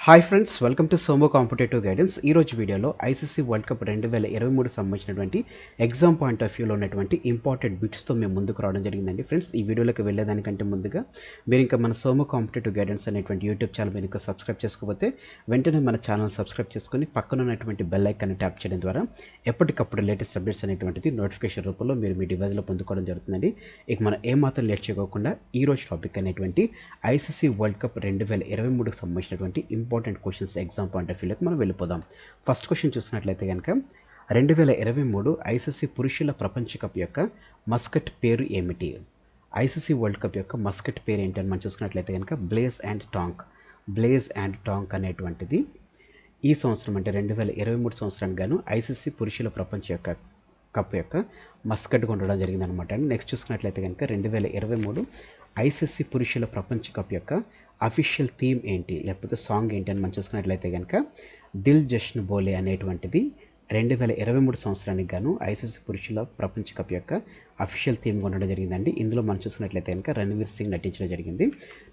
Hi friends, welcome to సోమో competitive guidance. ఈరోజు వీడియోలో ఐసీసీ వరల్డ్ కప్ 2023 సంబంధించినటువంటి ఎగ్జామ్ పాయింట్ ఆఫ్ వ్యూలో ఉన్నటువంటి ఇంపార్టెంట్ బిట్స్తో మేము ముందుకు రావడం జరిగిందండి. ఫ్రెండ్స్, ఈ వీడియోలోకి వెళ్ళేదానికంటే ముందుగా మీరు ఇంకా మన సోమో కాంపిటేటివ్ గైడెన్స్ అనేటువంటి యూట్యూబ్ ఛానల్ మీరు ఇంకా సబ్స్క్రైబ్ చేసుకోకపోతే వెంటనే మన ఛానల్ సబ్స్క్రైబ్ చేసుకొని పక్కన ఉన్నటువంటి బెల్ ఐకాన్ని ట్యాప్ చేయడం ద్వారా ఎప్పటికప్పుడు లేటెస్ట్ అప్డేట్స్ అనేటువంటిది నోటిఫికేషన్ రూపంలో మీరు మీ డివైస్లో పొందుకోవడం జరుగుతుందండి. ఇక మనం ఏమాత్రం లేట్ చేయకోకుండా ఈరోజు టాపిక్ అనేటువంటి ఐసీసీ వరల్డ్ కప్ 2023కి సంబంధించినటువంటి important questions exam point of వ్యూలోకి మనం వెళ్ళిపోదాం. ఫస్ట్ క్వశ్చన్ చూసినట్లయితే కనుక 2023 ఐసీసీ పురుషుల ప్రపంచ కప్ యొక్క మస్కట్ పేరు ఏమిటి? ఐసీసీ వరల్డ్ కప్ యొక్క మస్కట్ పేరు ఏంటని మనం చూసుకున్నట్లయితే కనుక బ్లేజ్ అండ్ టాంక్ అనేటువంటిది ఈ సంవత్సరం అంటే 2023 సంవత్సరానికి గాను ఐసీసీ పురుషుల ప్రపంచ యొక్క కప్ యొక్క మస్కట్గా ఉండడం జరిగిందనమాట. నెక్స్ట్ చూసుకున్నట్లయితే కనుక 2023 ఐసీసీ పురుషుల ప్రపంచ కప్ యొక్క అఫీషియల్ థీమ్ ఏంటి, లేకపోతే సాంగ్ ఏంటి అని మనం చూసుకున్నట్లయితే కనుక దిల్ జష్న్ బోలే అనేటువంటిది 2023 సంవత్సరానికి గాను ఐసీసీ పురుషుల ప్రపంచ కప్ యొక్క అఫీషియల్ థీమ్గా ఉండడం జరిగిందండి. ఇందులో మనం చూసుకున్నట్లయితే కనుక రణ్వీర్ సింగ్ నటించడం జరిగింది.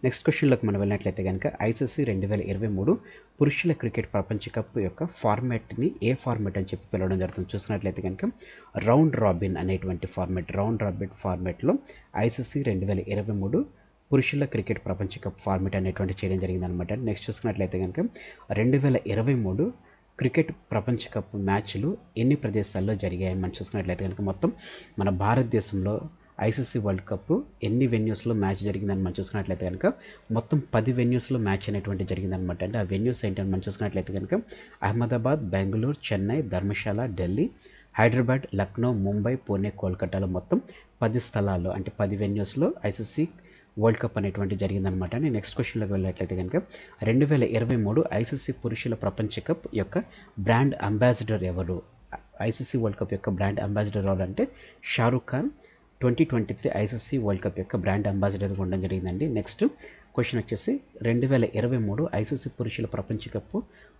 నెక్స్ట్ క్వశ్చన్లోకి మనం వెళ్ళినట్లయితే కనుక ఐసీసీ 2023 పురుషుల క్రికెట్ ప్రపంచ కప్ యొక్క ఫార్మాట్ని ఏ ఫార్మాట్ అని చెప్పి పిలవడం జరుగుతుంది. చూసుకున్నట్లయితే కనుక రౌండ్ రాబిన్ అనేటువంటి ఫార్మాట్లో ఐసీసీ 2023 పురుషుల క్రికెట్ ప్రపంచ కప్ ఫార్మాట్ అనేటువంటి చేయడం జరిగిందనమాట. నెక్స్ట్ చూసుకున్నట్లయితే కనుక 2023 క్రికెట్ ప్రపంచ కప్ మ్యాచ్లు ఎన్ని ప్రదేశాల్లో జరిగాయని మనం చూసుకున్నట్లయితే కనుక మొత్తం మన భారతదేశంలో ఐసీసీ వరల్డ్ కప్ ఎన్ని వెన్యూస్లో మ్యాచ్ జరిగిందని మనం చూసుకున్నట్లయితే కనుక మొత్తం 10 వెన్యూస్లో మ్యాచ్ అనేటువంటి జరిగిందనమాట. అంటే ఆ వెన్యూస్ ఏంటని మనం చూసుకున్నట్లయితే కనుక అహ్మదాబాద్, బెంగళూరు, చెన్నై, ధర్మశాల, ఢిల్లీ, హైదరాబాద్, లక్నో, ముంబై, పూణే, కోల్కతాలో మొత్తం 10 స్థలాల్లో అంటే 10 వెన్యూస్లో ఐసీసీ వరల్డ్ కప్ అనేటువంటి జరిగిందనమాట. నెక్స్ట్ క్వశ్చన్లోకి వెళ్ళినట్లయితే కనుక 2023 ఐసీసీ పురుషుల ప్రపంచ కప్ యొక్క బ్రాండ్ అంబాసిడర్ ఎవరు? ఐసీసీ వరల్డ్ కప్ యొక్క బ్రాండ్ అంబాసిడర్ ఎవరు అంటే Shahrukh Khan 2023 ICC world cup యొక్క బ్రాండ్ అంబాసిడర్గా ఉండడం జరిగిందండి. నెక్స్ట్ క్వశ్చన్ వచ్చేసి 2023 ఐసీసీ పురుషుల ప్రపంచ కప్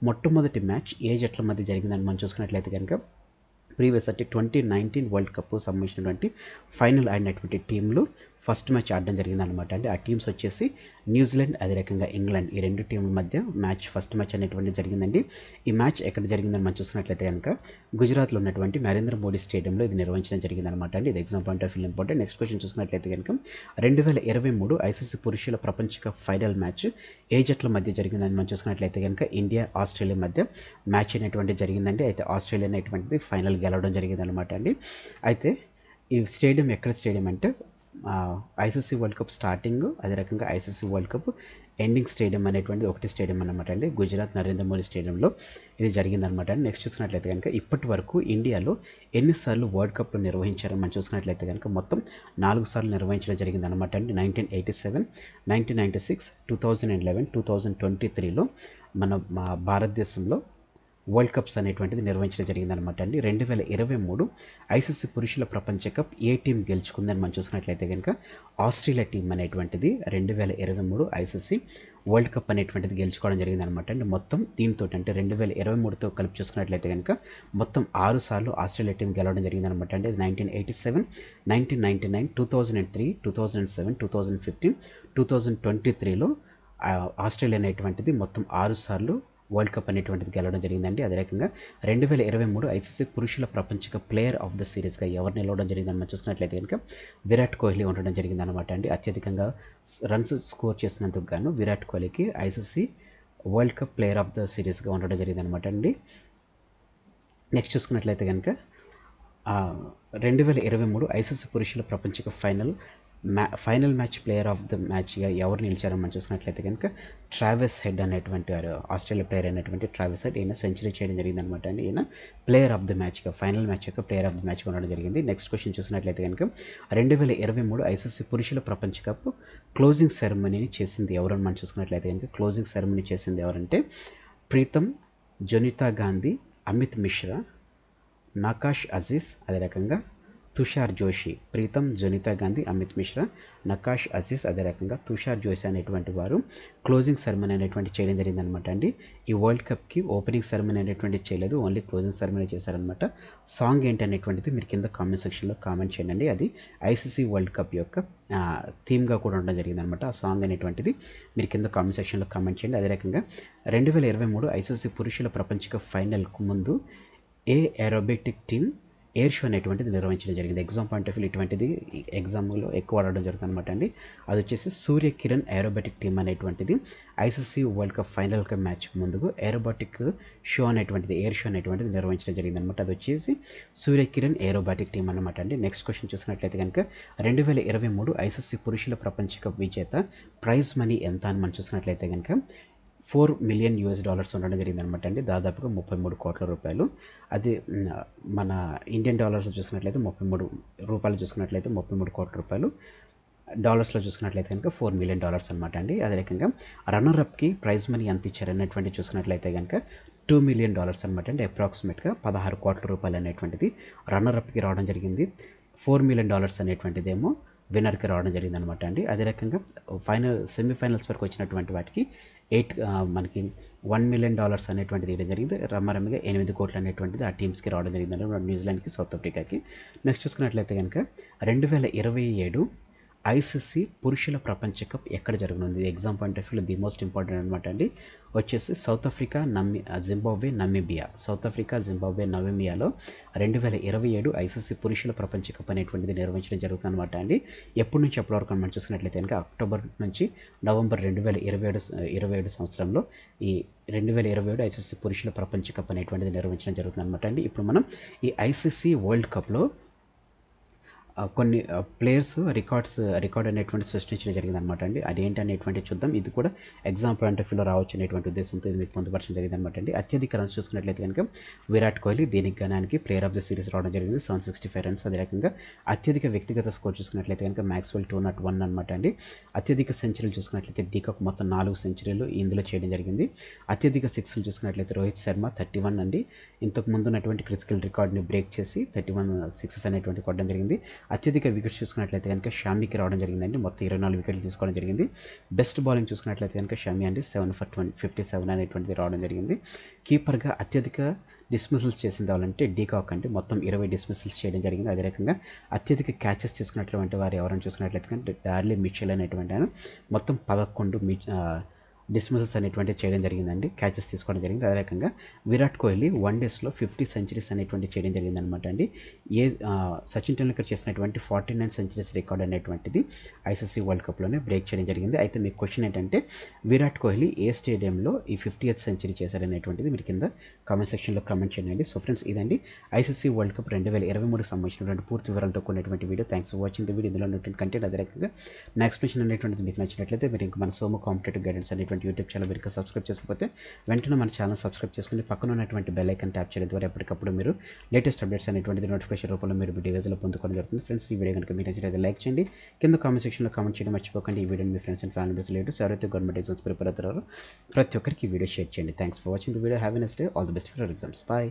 మొట్టమొదటి మ్యాచ్ ఏ జట్ల మధ్య జరిగిందని మనం చూసుకున్నట్లయితే కనుక ప్రీవియస్ అంటే 2019 వరల్డ్ కప్ సంబంధించినటువంటి ఫైనల్ ఆడినటువంటి టీంలు ఫస్ట్ మ్యాచ్ ఆడడం జరిగిందనమాట. అంటే ఆ టీమ్స్ వచ్చేసి న్యూజిలాండ్, అదే రకంగా ఇంగ్లాండ్, ఈ రెండు టీంల మధ్య ఫస్ట్ మ్యాచ్ అనేటువంటి జరిగిందండి. ఈ మ్యాచ్ ఎక్కడ జరిగిందని మనం చూసినట్లయితే కనుక గుజరాత్లో ఉన్నటువంటి నరేంద్ర మోడీ స్టేడియంలో ఇది నిర్వహించడం జరిగిందనమాట అండి. ఇది exam point of view important. Next question చూసినట్లయితే కనుక 2023 ఐసీసీ పురుషుల ప్రపంచ కప్ ఫైనల్ మ్యాచ్ ఏ జట్ల మధ్య జరిగిందని మనం చూసుకున్నట్లయితే కనుక ఇండియా, ఆస్ట్రేలియా మధ్య మ్యాచ్ అనేటువంటి జరిగిందండి. అయితే ఆస్ట్రేలియా అనేటువంటిది ఫైనల్ గెలవడం జరిగిందనమాట అండి. అయితే ఈ స్టేడియం ఎక్కడ స్టేడియం అంటే ఐసీసీ వరల్డ్ కప్ స్టార్టింగ్, అదే రకంగా ICC world cup ending stadium అనేటువంటిది ఒకటి స్టేడియం అనమాట అండి. గుజరాత్ నరేంద్ర మోడీ స్టేడియంలో ఇది జరిగిందనమాట అండి. నెక్స్ట్ చూసినట్లయితే కనుక ఇప్పటి వరకు ఇండియాలో ఎన్నిసార్లు వరల్డ్ కప్లు నిర్వహించారని మనం చూసినట్లయితే కనుక మొత్తం 4 సార్లు నిర్వహించడం జరిగిందనమాట అండి. 1987, 1996, 2011, 2023లో మా భారతదేశంలో వరల్డ్ కప్స్ అనేటువంటిది నిర్వహించడం జరిగిందనమాట అండి. 2023 ఐసీసీ పురుషుల ప్రపంచ కప్ ఏ టీం గెలుచుకుందని మనం చూసినట్లయితే కనుక ఆస్ట్రేలియా టీం అనేటువంటిది 2023 ఐసీసీ వరల్డ్ కప్ అనేటువంటిది గెలుచుకోవడం జరిగిందనమాట అండి. మొత్తం దీంతో అంటే 2023తో కలిపి చూసుకున్నట్లయితే కనుక మొత్తం 6 సార్లు ఆస్ట్రేలియా టీం గెలవడం జరిగిందనమాట అండి. 1987, 1999, 2003, 2007, 2015, 2023లో ఆస్ట్రేలియా అనేటువంటిది మొత్తం 6 సార్లు వరల్డ్ కప్ అనేటువంటిది గెలవడం జరిగిందండి. అదే రకంగా 2023 ఐసీసీ పురుషుల ప్రపంచ కప్ ప్లేయర్ ఆఫ్ ద సిరీస్గా ఎవరు నిలవడం జరిగిందని మనం చూసినట్లయితే కనుక విరాట్ కోహ్లీ ఉండడం జరిగిందనమాట అండి. అత్యధికంగా రన్స్ స్కోర్ చేసినందుకు గాను విరాట్ కోహ్లీకి ICC world cup player of the సిరీస్గా ఉండడం జరిగిందనమాట అండి. నెక్స్ట్ చూసుకున్నట్లయితే కనుక 2023 ఐసీసీ పురుషుల ప్రపంచ cup final match player of the మ్యాచ్గా ఎవరు నిలిచారని మనం చూసినట్లయితే కనుక ట్రావిస్ హెడ్ అనేటువంటి ఆస్ట్రేలియా ప్లేయర్ అయినటువంటి ట్రావిస్ హెడ్ ఈయన సెంచరీ చేయడం జరిగిందనమాట అండి. ఈయన ప్లేయర్ ఆఫ్ ద మ్యాచ్గా ఫైనల్ మ్యాచ్ యొక్క ప్లేయర్ ఆఫ్ ద మ్యాచ్గా ఉండడం జరిగింది. నెక్స్ట్ క్వశ్చన్ చూసినట్లయితే కనుక 2023 ఐసీసీ పురుషుల ప్రపంచ కప్ క్లోజింగ్ సెరమనీని చేసింది ఎవరని మనం చూసుకున్నట్లయితే కనుక క్లోజింగ్ సెరమనీ చేసింది ఎవరంటే ప్రీతం, జొనితా గాంధీ, అమిత్ మిశ్రా, నకాష్ అజీజ్, అదే రకంగా తుషార్ జోషి, ప్రీతం, జనితా గాంధీ, అమిత్ మిశ్రా, నకాష్ అజీజ్, అదే రకంగా తుషార్ జోషి అనేటువంటి వారు క్లోజింగ్ సెరమనీ అనేటువంటి చేయడం జరిగిందనమాట అండి. ఈ వరల్డ్ కప్కి ఓపెనింగ్ సెరమనీ అనేటువంటి చేయలేదు, ఓన్లీ క్లోజింగ్ సెరమనీ చేశారనమాట. సాంగ్ ఏంటి అనేటువంటిది మీరు కింద కామెంట్ సెక్షన్లో కామెంట్ చేయండి. అది ఐసీసీ వరల్డ్ కప్ యొక్క థీమ్గా కూడా ఉండడం జరిగిందనమాట. ఆ సాంగ్ అనేటువంటిది మీరు కింద కామెంట్ సెక్షన్లో కామెంట్ చేయండి. అదే రకంగా 2023 ఐసీసీ పురుషుల ప్రపంచ కప్ ఫైనల్కు ముందు ఏరోబెటిక్ టీమ్ ఎయిర్ షో అనేటువంటిది నిర్వహించడం జరిగింది. ఎగ్జామ్ పాయింట్ ఆఫ్ వ్యూ ఇటువంటిది ఎగ్జామ్లో ఎక్కువ ఆడడం జరుగుతుంది అనమాట అండి. అది వచ్చేసి సూర్య కిరణ్ ఏరోబెటిక్ టీమ్ అనేటువంటిది ICC world cup final cup match ముందు ఏరోబాటిక్ షో అనేటువంటిది, ఎయిర్ షో అనేటువంటిది నిర్వహించడం జరిగింది అనమాట. అది వచ్చేసి సూర్య కిరణ్ ఏరోబాటిక్ టీమ్ అనమాట అండి. నెక్స్ట్ క్వశ్చన్ చూసినట్లయితే కనుక 2023 ఐసీసీ పురుషుల ప్రపంచ కప్ విజేత ప్రైజ్ మనీ ఎంత అని మనం చూసినట్లయితే కనుక $4 మిలియన్ ఉండడం జరిగింది అనమాట అండి. దాదాపుగా 33 కోట్ల రూపాయలు. అది మన ఇండియన్ డాలర్స్లో చూసుకున్నట్లయితే 33 రూపాయలు చూసుకున్నట్లయితే 33 కోట్ల రూపాయలు, డాలర్స్లో చూసుకున్నట్లయితే కనుక $4 మిలియన్ అనమాట అండి. అదే రకంగా రన్నర్అప్కి ప్రైజ్ మనీ ఎంత ఇచ్చారు అనేటువంటి చూసుకున్నట్లయితే కనుక $2 మిలియన్ అనమాట అండి. అప్రాక్సిమేట్గా 16 కోట్ల రూపాయలు అనేటువంటిది రన్నర్అప్కి రావడం జరిగింది. $4 మిలియన్ అనేటువంటిదేమో విన్నర్కి రావడం జరిగింది అనమాట అండి. అదే రకంగా సెమీఫైనల్స్ వరకు వచ్చినటువంటి వాటికి మనకి $1 మిలియన్ అనేటువంటిది ఇవ్వడం జరిగింది. రమ్మరమ్మిగా 8 కోట్లు అనేటువంటిది ఆ టీమ్స్కి రావడం జరిగింది అనమాట, న్యూజిలాండ్కి, సౌత్ ఆఫ్రికాకి. నెక్స్ట్ చూసుకున్నట్లయితే కనుక 2027 ఐసీసీ పురుషుల ప్రపంచ కప్ ఎక్కడ జరగనుంది? ఎగ్జామ్ పాయింట్ ఆఫ్ వ్యూలో ది మోస్ట్ ఇంపార్టెంట్ అనమాట అండి. వచ్చేసి South Africa, Zimbabwe, Namibia. South Africa, Zimbabwe, నమీబియాలో 2027 ఐసీసీ పురుషుల ప్రపంచ కప్ అనేటువంటిది నిర్వహించడం జరుగుతుంది అనమాట అండి. ఎప్పటి నుంచి ఎప్పటి వరకు మనం చూసినట్లయితే కనుక అక్టోబర్ నుంచి నవంబర్ 2027 సంవత్సరంలో ఈ 2027 ఐసీసీ పురుషుల ప్రపంచ కప్ అనేటువంటిది నిర్వహించడం జరుగుతుంది అనమాట అండి. ఇప్పుడు మనం ఈ ఐసీసీ వరల్డ్ కప్లో కొన్ని ప్లేయర్స్ రికార్డ్ అనేటువంటి సృష్టించడం జరిగింది అనమాట అండి. అదేంటి అనేటువంటి చూద్దాం. ఇది కూడా ఎగ్జామ్ పాయింట్ ఆఫ్ వ్యూలో రావచ్చు అనేటువంటి ఉద్దేశంతో ఇది మీకు పొందుపరచడం జరిగింది అనమాట అండి. అత్యధిక రన్స్ చూసుకున్నట్లయితే కనుక విరాట్ కోహ్లీ, దీనికి గానానికి ప్లేయర్ ఆఫ్ ద సిరీస్ రావడం జరిగింది, 765 రన్స్. అదే రకంగా అత్యధిక వ్యక్తిగత స్కోర్ చూసుకున్నట్లయితే కనుక మ్యాక్స్వెల్ 201 అనమాట అండి. అత్యధిక సెంచరీలు చూసుకున్నట్లయితే డీకాక్ మొత్తం 4 సెంచరీలు ఇందులో చేయడం జరిగింది. అత్యధిక సిక్స్లు చూసుకున్నట్లయితే రోహిత్ శర్మ 31 అండి. ఇంతకు ముందు ఉన్నటువంటి క్రిటికల్ రికార్డ్ని బ్రేక్ చేసి 31 సిక్సెస్ అనేటువంటి కొట్టడం జరిగింది. అత్యధిక వికెట్స్ చూసుకున్నట్లయితే కనుక షామీకి రావడం జరిగిందండి, మొత్తం 24 వికెట్లు తీసుకోవడం జరిగింది. బెస్ట్ బౌలింగ్ చూసుకున్నట్లయితే కనుక షామీ అండి 7 for 57 అనేటువంటిది రావడం జరిగింది. కీపర్గా అత్యధిక డిస్మిసల్స్ చేసింది వాళ్ళంటే డీకాక్ అండి, మొత్తం 20 డిస్మిసల్స్ చేయడం జరిగింది. అదే రకంగా అత్యధిక క్యాచెస్ తీసుకున్నటువంటి వారు ఎవరైనా చూసుకున్నట్లయితే కనుక డార్లీ మిచెల్ అనేటువంటి ఆయన మొత్తం 11 డిస్మిసల్స్ అనేటువంటి చేయడం జరిగిందండి, క్యాచెస్ తీసుకోవడం జరిగింది. అదే రకంగా విరాట్ కోహ్లీ 1 డేస్లో 50 సెంచరీస్ అనేటువంటి చేయడం జరిగింది అనమాట అండి. సచిన్ టెండూల్కర్ చేసినటువంటి 49 సెంచరీస్ రికార్డ్ అనేటువంటిది ఐసీసీ వరల్డ్ కప్లోనే బ్రేక్ చేయడం జరిగింది. అయితే మీ క్వశ్చన్ ఏంటంటే విరాట్ కోహ్లీ ఏ స్టేడియంలో ఈ 50th సెంచరీ చేశారనేటువంటిది మీరు కింద కామెంట్ సెక్షన్లో కామెంట్ చేయండి. సో ఫ్రెండ్స్, ఇదండి ఐసీసీ వరల్డ్ కప్ 2023 సంబంధించినటువంటి పూర్తి వివరాలతో కూడినటువంటి video. Thanks for watching the video. ఇందులో ఉన్నటువంటి కంటెంట్ అదే రకంగా నా ఎక్స్ప్లెనేషన్ అనేటువంటిది మీకు నచ్చినట్లయితే మీరు ఇంకా మన సోము కాంపిటేటివ్ గైడెన్స్ అనేటువంటి యూట్యూబ్ ఛానల్ మీరు సబ్స్క్రైబ్ చేసుకోకపోతే వెంటనే మన ఛానల్ సబ్స్క్రైబ్ చేసుకుని పక్కన ఉన్నటువంటి బెల్ ఐకాన్ ట్యాప్ చేయడం ద్వారా ఎప్పటికప్పుడు మీరు లేటెస్ట్ అప్డేట్స్ అనేటువంటిది నోటిఫికేషన్ రూపంలో మీరు వీడియోస్లో పొందుకోవడం జరుగుతుంది. ఫ్రెండ్స్, ఈ వీడియో కనుక మీరు నచ్చినట్లయితే లైక్ చేయండి, కింద కామెంట్ సెక్షన్లో కామెంట్ చేయడం మర్చిపోకండి. ఈ వీడియోని మీ friends and family members relatives ఎవరైతే గవర్నమెంట్ ఎగ్జామ్స్ ప్రిపేర్ అవుతారో ప్రతి ఒక్కరికి ఈ వీడియో షేర్ చేయండి. Thanks for watching the video. Have a nice day. All the best for your exams. Bye.